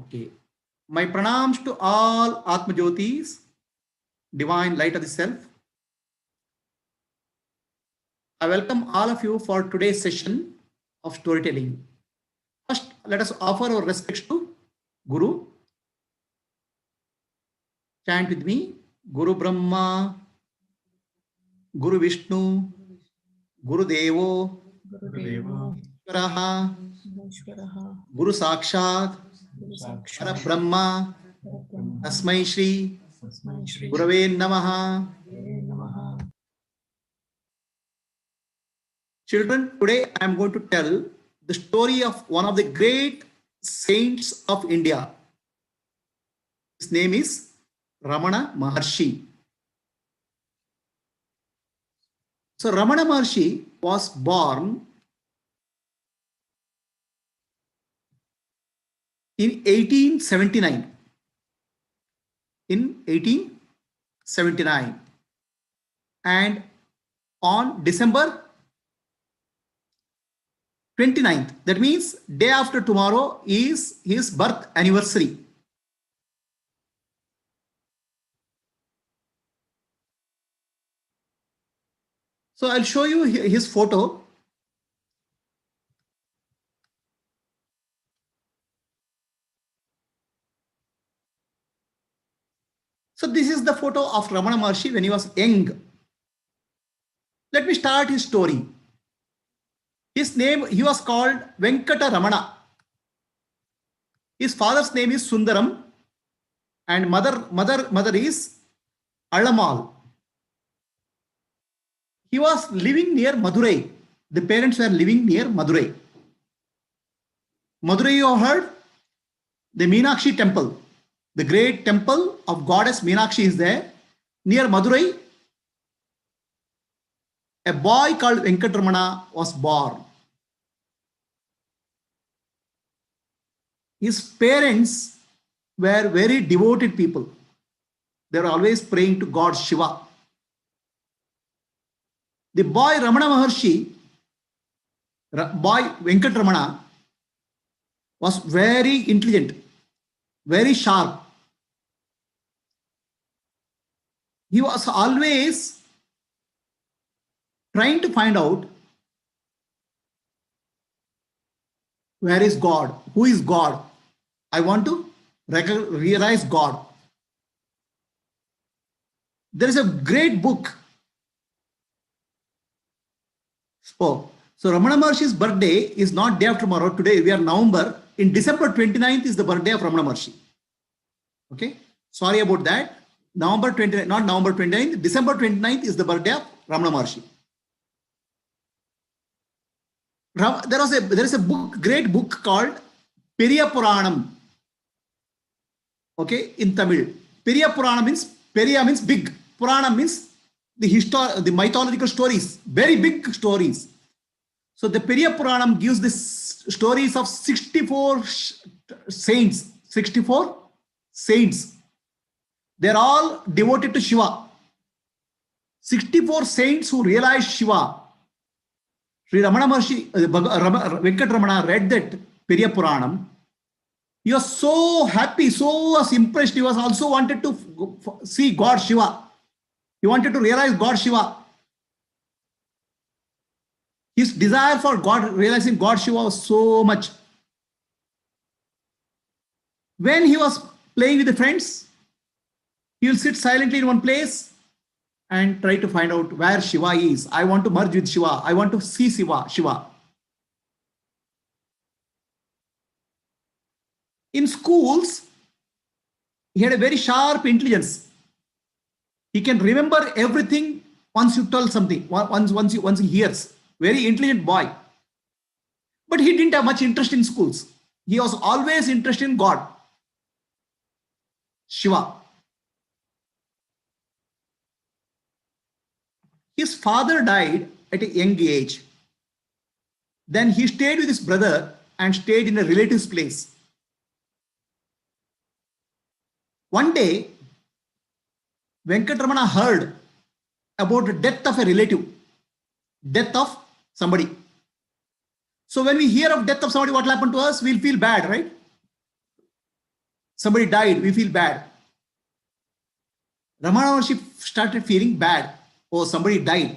Okay. My pranams to all Atmajyothis, divine light of the self. I welcome all of you for today's session of storytelling. First, let us offer our respects to Guru. Chant with me. Guru Brahma, Guru Vishnu, Guru Devo, Ishvaraha, Guru Sakshat, Para Brahma, Tasmai Shri, Gurave Namaha. Children, today I am going to tell the story of one of the great saints of India. His name is Ramana Maharshi. So Ramana Maharshi was born in 1879. In 1879. And on December 29th, that means day after tomorrow, is his birth anniversary. So I'll show you his photo. So this is the photo of Ramana Maharshi when he was young. Let me start his story. His name, he was called Venkata Ramana. His father's name is Sundaram and mother is Alamal. He was living near Madurai. The parents were living near Madurai. Madurai, you have heard? The Meenakshi temple. The great temple of goddess Meenakshi is there. Near Madurai, a boy called Venkatramana was born. His parents were very devoted people. They were always praying to God Shiva. The boy Ramana Maharshi, boy Venkatramana, was very intelligent, very sharp. He was always trying to find out where is God, who is God. I want to realize God. There is a great book. So Ramana Maharshi's birthday is not day after tomorrow. Today we are November. In December 29th is the birthday of Ramana Maharshi. Okay. Sorry about that. November 29th, not November 29th. December 29th is the birthday of Ramana Maharshi. There is a book, great book called Periya Puranam. Okay, in Tamil. Periya Puranam means, Periya means big. Purana means the mythological stories, very big stories. So the Periya Puranam gives the stories of 64 saints. 64 saints. They're all devoted to Shiva. 64 saints who realized Shiva. Sri Ramana Maharshi, Venkatramana read that Periya Puranam. He was so happy, so was impressed. He was also wanted to see God Shiva. He wanted to realize God Shiva. His desire for God, realizing God Shiva was so much. When he was playing with the friends, he will sit silently in one place and try to find out where Shiva is. I want to merge with Shiva. I want to see Shiva. In schools, he had a very sharp intelligence. He can remember everything once you tell something, once he hears. Very intelligent boy. But he didn't have much interest in schools. He was always interested in God, Shiva. His father died at a young age. Then he stayed with his brother and stayed in a relative's place. One day, Venkatramana heard about the death of a relative, death of somebody. So when we hear of death of somebody, what will happen to us? We'll feel bad, right? Somebody died, we feel bad. Ramana Maharshi started feeling bad. Oh, somebody died.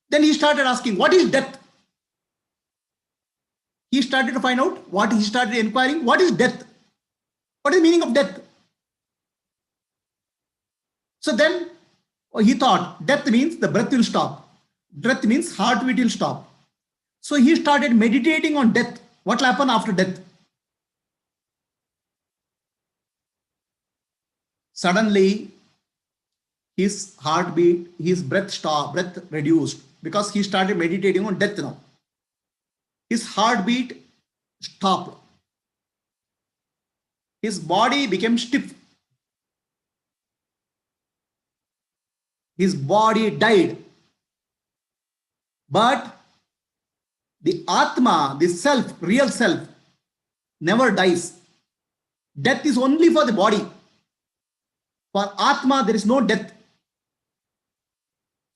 Then he started asking, what is death? He started to find out what he started inquiring, what is death? What is the meaning of death? So then he thought death means the breath will stop. Death means heartbeat will stop. So he started meditating on death. What will happen after death? Suddenly, his heartbeat, his breath stopped, breath reduced because he started meditating on death now. His heartbeat stopped. His body became stiff. His body died. But the Atma, the self, real self, never dies. Death is only for the body. For Atma, there is no death.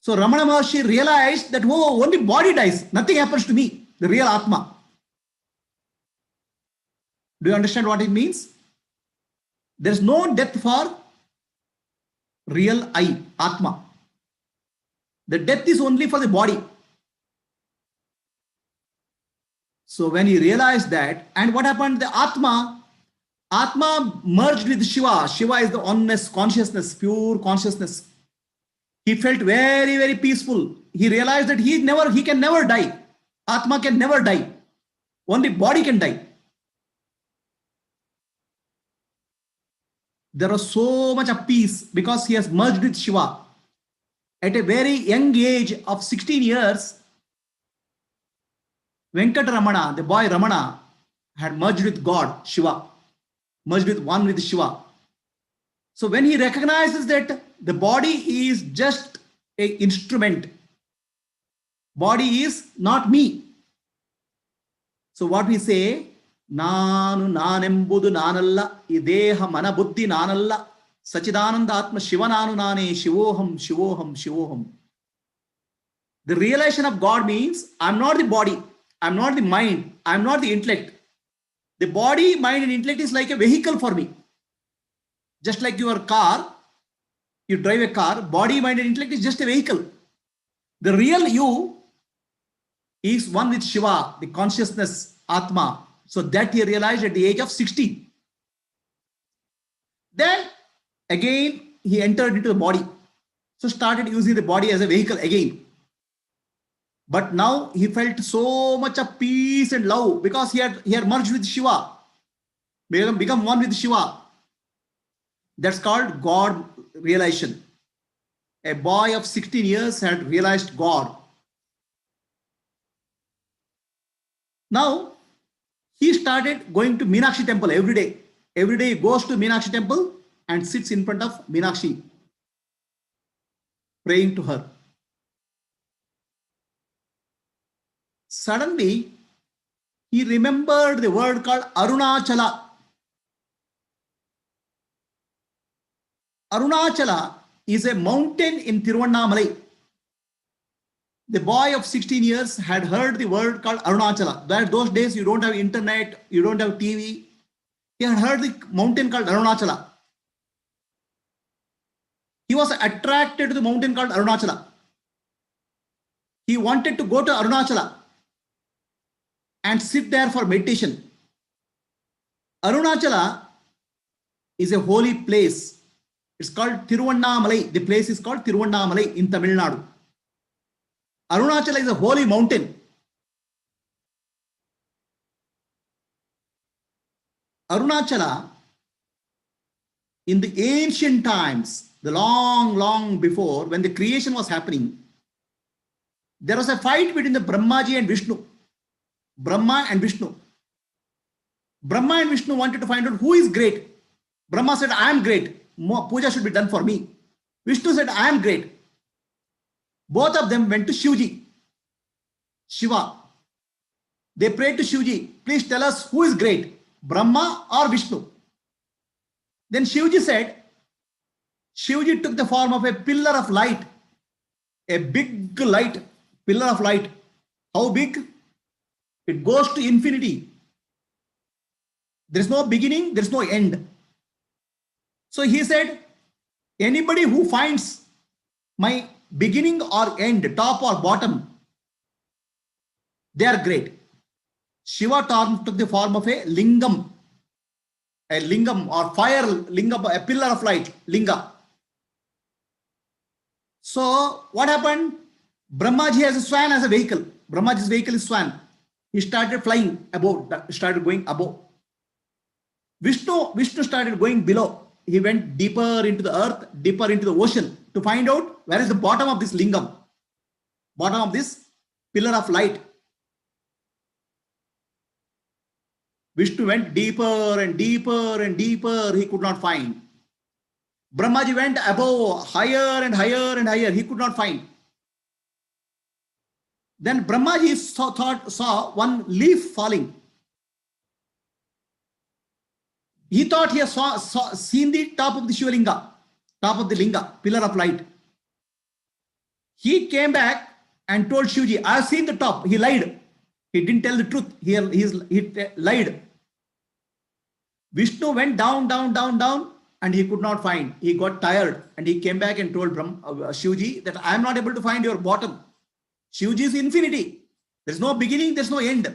So Ramana Maharshi realized that, oh, only body dies. Nothing happens to me, the real Atma. Do you understand what it means? There is no death for real I, Atma. The death is only for the body. So when he realized that, and what happened? The Atma merged with Shiva. Shiva is the oneness, consciousness, pure consciousness. He felt very, very peaceful. He realized that he can never die. Atma can never die. Only body can die. There was so much of peace because he has merged with Shiva. At a very young age of 16 years, Venkat Ramana, the boy Ramana, had merged with God, Shiva, merged with one with Shiva. So when he recognizes that the body is just an instrument, body is not me. So what we say, Nanu nanembudu nanalla, ideha mana buddhi nanalla, Sachidananda Atma Shivananu nane, Shivoham, Shivoham, Shivoham. The realization of God means I'm not the body, I'm not the mind, I'm not the intellect. The body, mind, and intellect is like a vehicle for me. Just like your car, you drive a car, body, mind, and intellect is just a vehicle. The real you is one with Shiva, the consciousness, Atma. So that he realized at the age of 60. Then again, he entered into the body. So started using the body as a vehicle again. But now he felt so much of peace and love because he had merged with Shiva, become one with Shiva. That's called God realization. A boy of 16 years had realized God. Now he started going to Meenakshi temple every day. Every day he goes to Meenakshi temple and sits in front of Meenakshi, praying to her. Suddenly, he remembered the word called Arunachala. Arunachala is a mountain in Tiruvannamalai. The boy of 16 years had heard the word called Arunachala. Those days you don't have internet, you don't have TV. He had heard the mountain called Arunachala. He was attracted to the mountain called Arunachala. He wanted to go to Arunachala and sit there for meditation. Arunachala is a holy place. It's called Tiruvannamalai. The place is called Tiruvannamalai in Tamil Nadu. Arunachala is a holy mountain. Arunachala, in the ancient times, the long before, when the creation was happening, there was a fight between the Brahmaji and Vishnu. Brahma and Vishnu. Brahma and Vishnu wanted to find out who is great. Brahma said, I am great. Puja should be done for me. Vishnu said, I am great. Both of them went to Shivji, Shiva. They prayed to Shivji, please tell us who is great, Brahma or Vishnu. Then Shivji said, Shivji took the form of a pillar of light, a big light, pillar of light. How big? It goes to infinity. There is no beginning, there is no end. So he said, anybody who finds my beginning or end, top or bottom, they are great. Shiva took the form of a lingam or fire lingam, a pillar of light, linga. So what happened? Brahmaji has a swan as a vehicle. Brahmaji's vehicle is swan. He started flying above, started going above. Vishnu started going below. He went deeper into the earth, deeper into the ocean to find out where is the bottom of this lingam, bottom of this pillar of light. Vishnu went deeper and deeper and deeper. He could not find. Brahmaji went above, higher and higher and higher. He could not find. Then Brahmaji saw one leaf falling. He thought he has seen the top of the Shivalinga, top of the linga, pillar of light. He came back and told Shivji, I have seen the top. He lied. He didn't tell the truth. He lied. Vishnu went down, down, down, down, and he could not find. He got tired and he came back and told Shivji that I am not able to find your bottom. Shivji is infinity. There is no beginning, there is no end.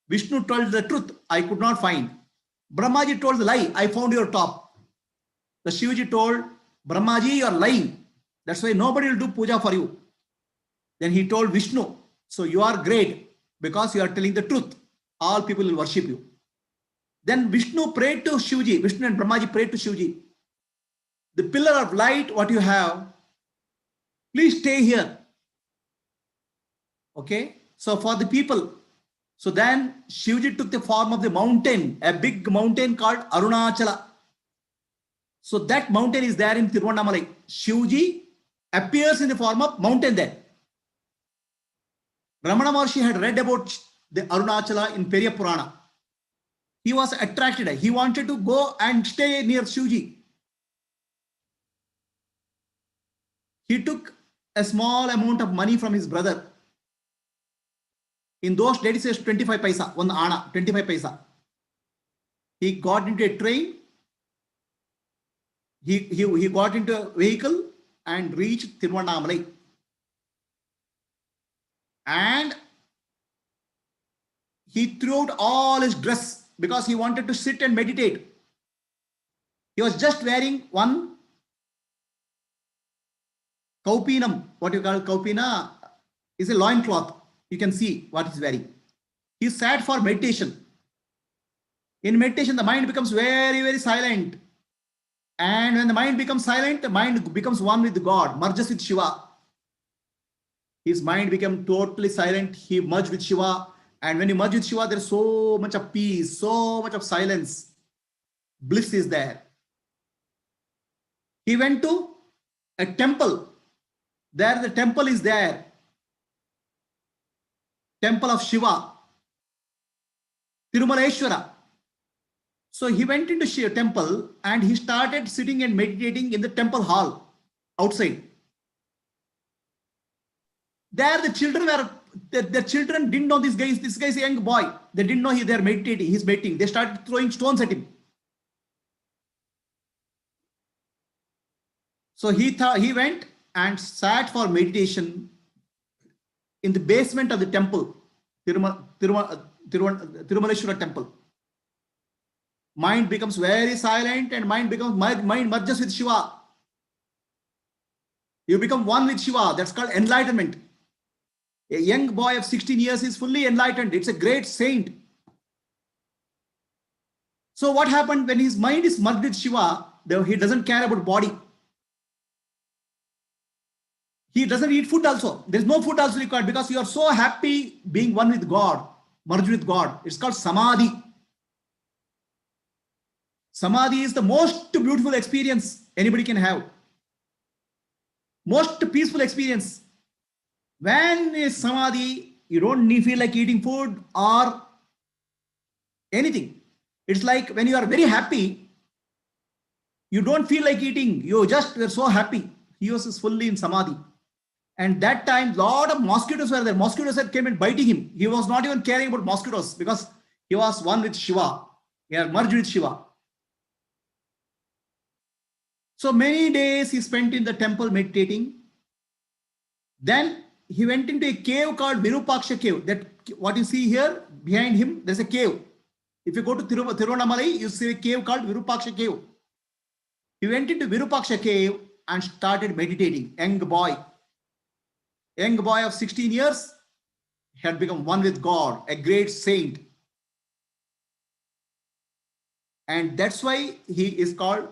Vishnu told the truth, I could not find. Brahmaji told the lie, I found your top. The Shivji told Brahmaji, you are lying. That's why nobody will do puja for you. Then he told Vishnu, so you are great because you are telling the truth. All people will worship you. Then Vishnu prayed to Shivji. Vishnu and Brahmaji prayed to Shivji. The pillar of light, what you have, please stay here. Okay. So for the people. So then Shivji took the form of the mountain, a big mountain called Arunachala. So that mountain is there in Tiruvannamalai. Shivji appears in the form of mountain there. Ramana Maharshi had read about the Arunachala in Periya Purana. He was attracted. He wanted to go and stay near Shivji. He took a small amount of money from his brother. In those days, it says 25 paisa, one ana, 25 paisa. He got into a train. He got into a vehicle and reached Tiruvannamalai. And he threw out all his dress because he wanted to sit and meditate. He was just wearing one kaupinam. What you call kaupina is a loin cloth. You can see what he's wearing. He sat for meditation. In meditation, the mind becomes very, very silent. And when the mind becomes silent, the mind becomes one with God, merges with Shiva. His mind became totally silent. He merged with Shiva. And when you merge with Shiva, there's so much of peace, so much of silence. Bliss is there. He went to a temple. There the temple is there. Temple of Shiva. Tirumaleshwara. So he went into Shiva temple and he started sitting and meditating in the temple hall outside. There the children were, the children didn't know this guy is a young boy. They didn't know they're meditating, he's meditating. They started throwing stones at him. So he went and sat for meditation in the basement of the temple, Tirumaleshwara temple. Mind becomes very silent and mind merges with Shiva. You become one with Shiva. That's called enlightenment. A young boy of 16 years is fully enlightened. It's a great saint. So what happened when his mind is merged with Shiva? He doesn't care about body. He doesn't eat food also. There's no food also required because you are so happy being one with God, merged with God. It's called Samadhi. Samadhi is the most beautiful experience anybody can have. Most peaceful experience. When is Samadhi, you don't feel like eating food or anything. It's like when you are very happy, you don't feel like eating. You're so happy. He was fully in Samadhi. And that time, lot of mosquitoes were there. Mosquitoes that came and biting him. He was not even caring about mosquitoes because he was one with Shiva. He had merged with Shiva. So many days he spent in the temple meditating. Then he went into a cave called Virupaksha cave. That what you see here behind him, there's a cave. If you go to Tiruvannamalai, you see a cave called Virupaksha cave. He went into Virupaksha cave and started meditating. Young boy of 16 years had become one with God, a great saint. And that's why he is called,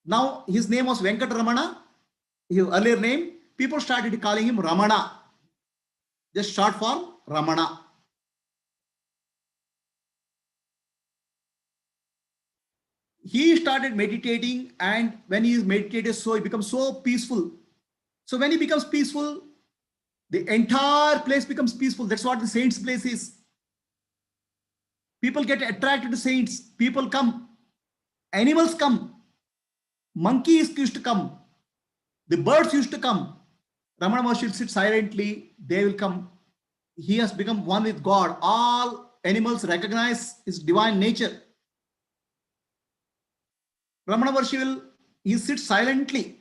now his name was Venkataramana, his earlier name, people started calling him Ramana, just short form Ramana. He started meditating, and when he is meditated, so he becomes so peaceful. So when he becomes peaceful, the entire place becomes peaceful. That's what the saints' place is. People get attracted to saints. People come. Animals come. Monkeys used to come. The birds used to come. Ramana Maharshi will sit silently. They will come. He has become one with God. All animals recognize his divine nature. Ramana Maharshi he sits silently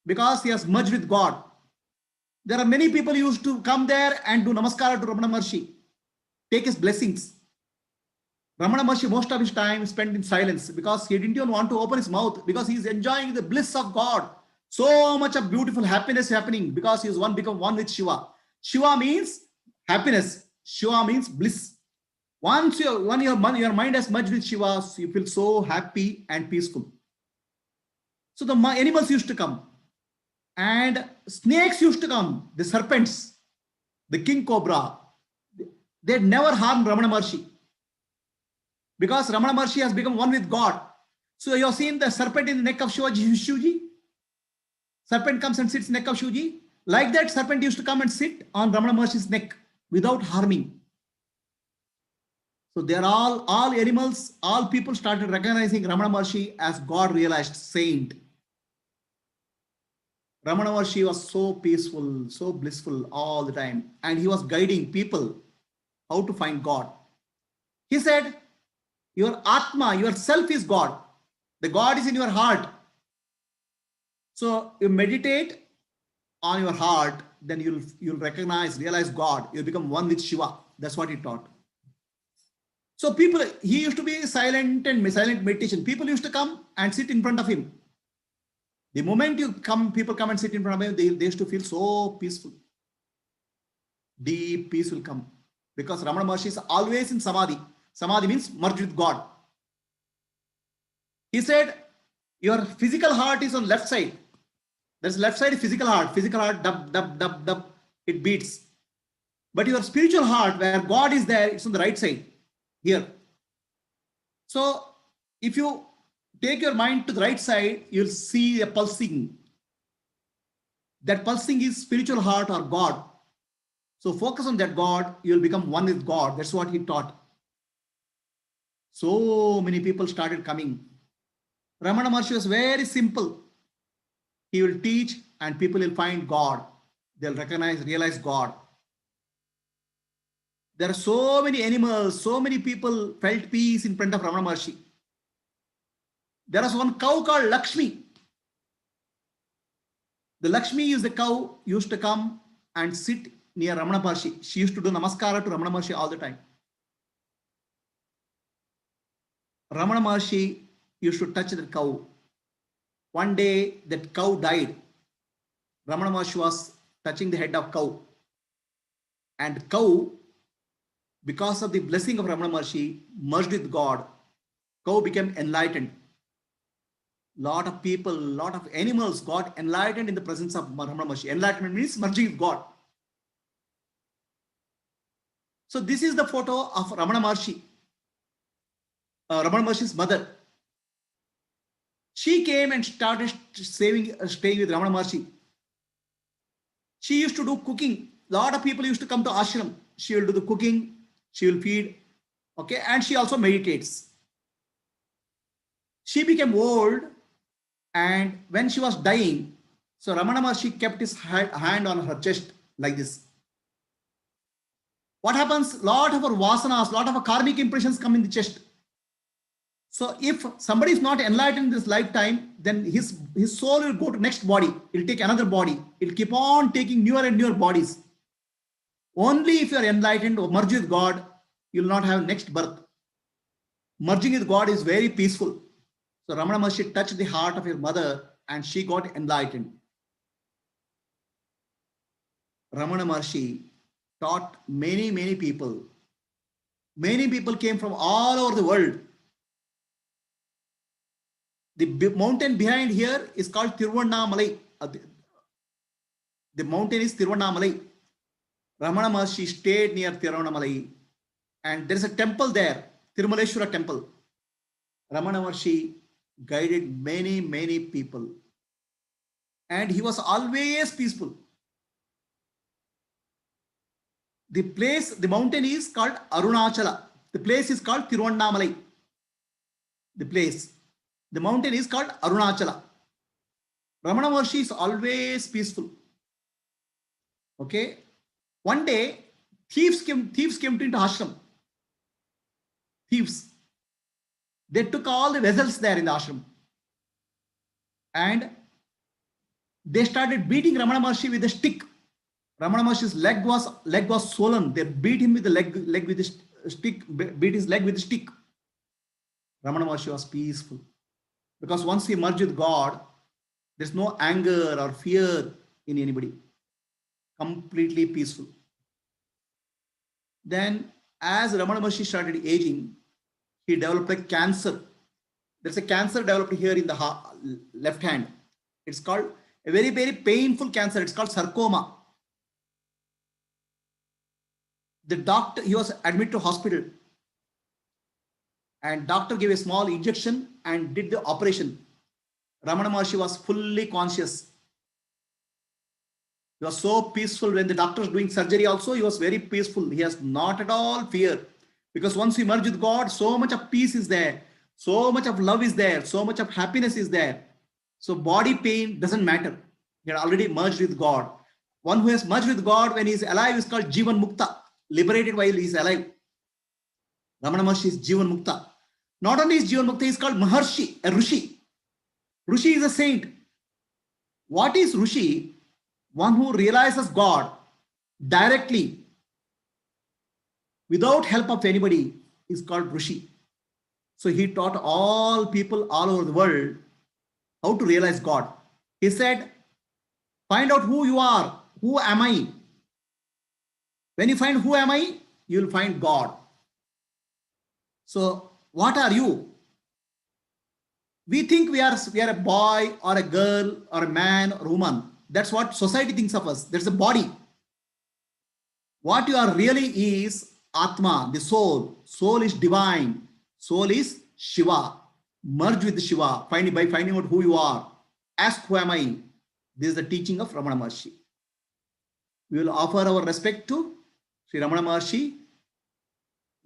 because he has merged with God. There are many people who used to come there and do namaskara to Ramana Maharshi, take his blessings. Ramana Maharshi most of his time spent in silence because he didn't even want to open his mouth, because he is enjoying the bliss of God. So much of beautiful happiness happening because he is become one with Shiva. Shiva means happiness. Shiva means bliss. Once your mind has merged with Shiva, you feel so happy and peaceful. So the animals used to come, and snakes used to come, the serpents, the king cobra. They never harmed Ramana Maharshi because Ramana Maharshi has become one with God. So you have seen the serpent in the neck of Shivaji. Serpent comes and sits in the neck of Shivaji. Like that, serpent used to come and sit on Ramana Maharshi's neck without harming. So they are all animals, all people started recognizing Ramana Maharshi as God realized saint. Ramana Maharshi was so peaceful, so blissful all the time. And he was guiding people how to find God. He said, your Atma, your self is God. The God is in your heart. So you meditate on your heart, then you'll realize God. You'll become one with Shiva. That's what he taught. So he used to be silent meditation. People used to come and sit in front of him. The moment people come and sit in front of him, they used to feel so peaceful. Deep peace will come. Because Ramana Maharshi is always in Samadhi. Samadhi means merge with God. He said, your physical heart is on left side. There's left side physical heart. Physical heart, dub, dub, dub, dub, it beats. But your spiritual heart, where God is there, it's on the right side, here. So if you take your mind to the right side, you'll see a pulsing. That pulsing is spiritual heart or God. So focus on that God, you'll become one with God. That's what he taught. So many people started coming. Ramana Maharshi was very simple. He will teach and people will find God. They'll realize God. There are so many animals, so many people felt peace in front of Ramana Maharshi. There was one cow called Lakshmi. The Lakshmi is the cow, used to come and sit near Ramana Maharshi. She used to do namaskara to Ramana Maharshi all the time. Ramana Maharshi used to touch the cow. One day that cow died. Ramana Maharshi was touching the head of cow. And cow, because of the blessing of Ramana Maharshi, merged with God. Cow became enlightened. Lot of people, lot of animals got enlightened in the presence of Ramana Maharshi. Enlightenment means merging with God. So this is the photo of Ramana Maharshi. Ramana Maharshi's mother. She came and started staying with Ramana Maharshi. She used to do cooking. A lot of people used to come to ashram. She will do the cooking. She will feed. Okay, and she also meditates. She became old, and when she was dying, so Ramana Maharshi kept his hand on her chest like this. What happens? Lot of our vasanas, lot of our karmic impressions come in the chest. So if somebody is not enlightened in this lifetime, then his soul will go to next body. It'll take another body. It'll keep on taking newer and newer bodies. Only if you are enlightened or merged with God, you will not have next birth. Merging with God is very peaceful. So Ramana Maharshi touched the heart of his mother and she got enlightened. Ramana Maharshi taught many people. Many people came from all over the world. The mountain behind here is called Tiruvannamalai. The mountain is Tiruvannamalai. Ramana Maharshi stayed near Tiruvannamalai, and there is a temple there, Tirumaleshwara temple. Ramana Maharshi guided many people, and he was always peaceful. The mountain is called Arunachala. The place is called Tiruvannamalai. The mountain is called Arunachala. Ramana Maharshi is always peaceful. Okay. One day, thieves came into ashram. Thieves. They took all the vessels there in the ashram. And they started beating Ramana Maharshi with a stick. Ramana Maharshi's leg was swollen. They beat him with the leg with a stick, beat his leg with a stick. Ramana Maharshi was peaceful. Because once he merged with God, there's no anger or fear in anybody. Completely peaceful. Then, as Ramana Maharshi started aging, he developed a cancer. There's a cancer developed here in the left hand. It's called a very painful cancer. It's called sarcoma. The doctor, he was admitted to hospital. And doctor gave a small injection and did the operation. Ramana Maharshi was fully conscious. He was so peaceful when the doctor was doing surgery also. He was very peaceful. He has not at all fear. Because once we merge with God, so much of peace is there. So much of love is there. So much of happiness is there. So body pain doesn't matter. He had already merged with God. One who has merged with God when he is alive is called Jivan Mukta. Liberated while he is alive. Ramana Maharshi is Jivan Mukta. Not only is Jivan Mukta, he is called Maharshi, a Rishi. Rishi is a saint. What is Rishi? One who realizes God directly without help of anybody is called Rishi. So he taught all people all over the world how to realize God. He said, find out who you are. Who am I? When you find who am I, you will find God. So what are you? We think we are a boy or a girl or a man or a woman. That's what society thinks of us. There's a body. What you are really is Atma, the soul. Soul is divine. Soul is Shiva. Merge with Shiva by finding out who you are. Ask who am I? This is the teaching of Ramana Maharshi. We will offer our respect to Sri Ramana Maharshi.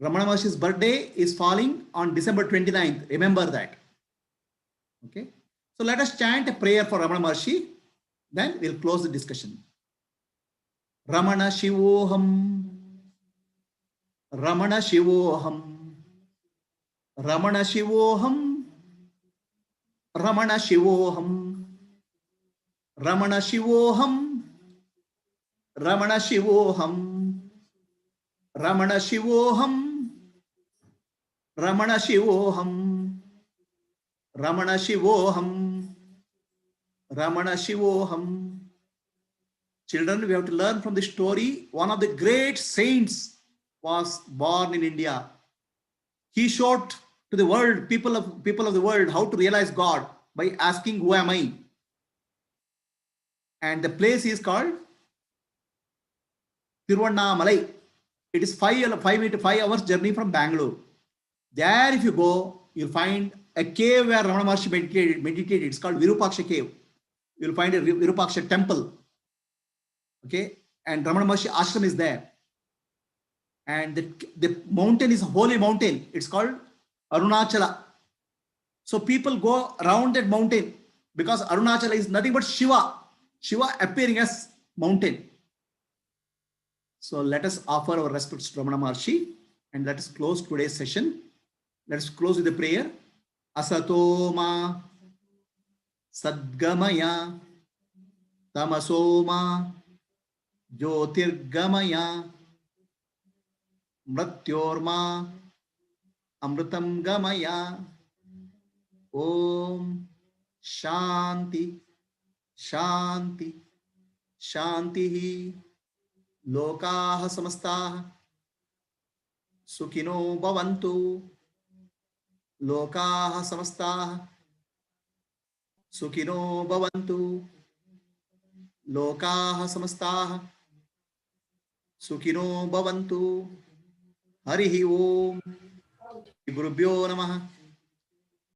Ramana Maharshi's birthday is falling on December 29th. Remember that. Okay. So let us chant a prayer for Ramana Maharshi. Then we'll close the discussion. Ramana Shivoham. Ramana Shivoham. Ramana Shivoham. Ramana Shivoham. Ramana Shivoham. Ramana Shivoham. Ramana Shivoham. Ramana Shivoham. Ramana Shivoham. Ramana Shivoham. Children, we have to learn from the story. One of the great saints was born in India. He showed to the world, people of the world, how to realize God by asking, who am I? And the place is called Tiruvannamalai. It is 5 hours journey from Bangalore. There, if you go, you'll find a cave where Ramana Maharshi meditated. It's called Virupaksha cave. You'll find a Virupaksha temple. Okay. And Ramana Maharshi ashram is there. And the mountain is a holy mountain. It's called Arunachala. So people go around that mountain because Arunachala is nothing but Shiva. Shiva appearing as mountain. So let us offer our respects to Ramana Maharshi and let us close today's session. Let us close with a prayer. असतो मा सद्गमय तमसो मा ज्योतिर्गमय मृत्योर्मा अमृतं गमय. ओम शांति शांति शांति. लोकाः समस्ताः सुखिनो भवन्तु. लोकाः समस्ताः सुखिनो भवन्तु. लोकाः समस्ताः सुखिनो भवन्तु. हरिः ओम. गुरुभ्यो नमः.